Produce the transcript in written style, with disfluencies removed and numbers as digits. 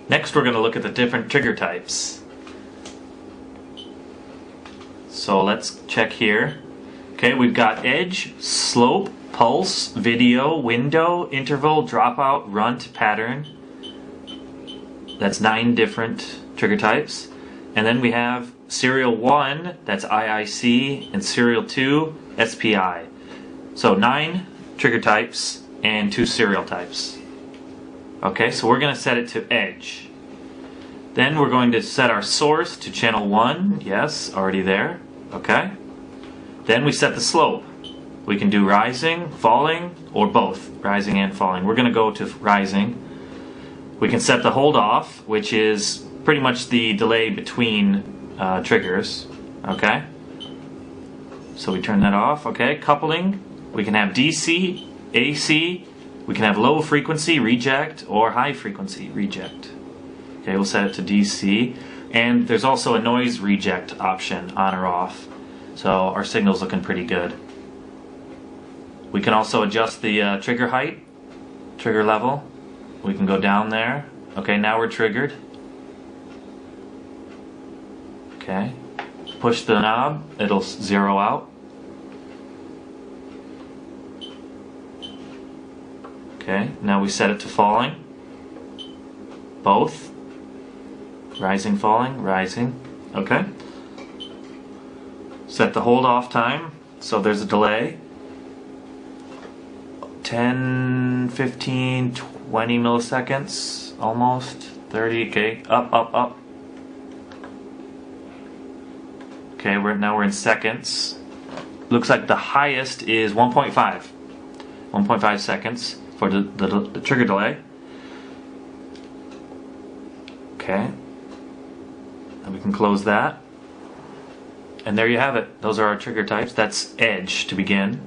Next we're going to look at the different trigger types. So let's check here. Okay, we've got edge, slope, pulse, video, window, interval, dropout, runt, pattern. That's 9 different trigger types. And then we have serial 1, that's IIC, and serial 2, SPI. So 9 trigger types and 2 serial types. Okay, so we're going to set it to edge. Then we're going to set our source to channel 1. Yes, already there. Okay. Then we set the slope. We can do rising, falling, or both, rising and falling. We're going to go to rising. We can set the hold off, which is pretty much the delay between triggers. Okay. So we turn that off. Okay. Coupling. We can have DC, AC. We can have low frequency reject or high frequency reject. Okay, we'll set it to DC. And there's also a noise reject option, on or off. So our signal's looking pretty good. We can also adjust the trigger height, trigger level. We can go down there. Okay, now we're triggered. Okay, push the knob, it'll zero out. Okay, now we set it to falling. Both. Rising, falling, rising. Okay. Set the hold off time, so there's a delay. 10, 15, 20 milliseconds, almost. 30, okay, up, up, up. Okay, now we're in seconds. Looks like the highest is 1.5. 1.5 seconds for the trigger delay. Okay. And we can close that. And there you have it. Those are our trigger types. That's edge to begin.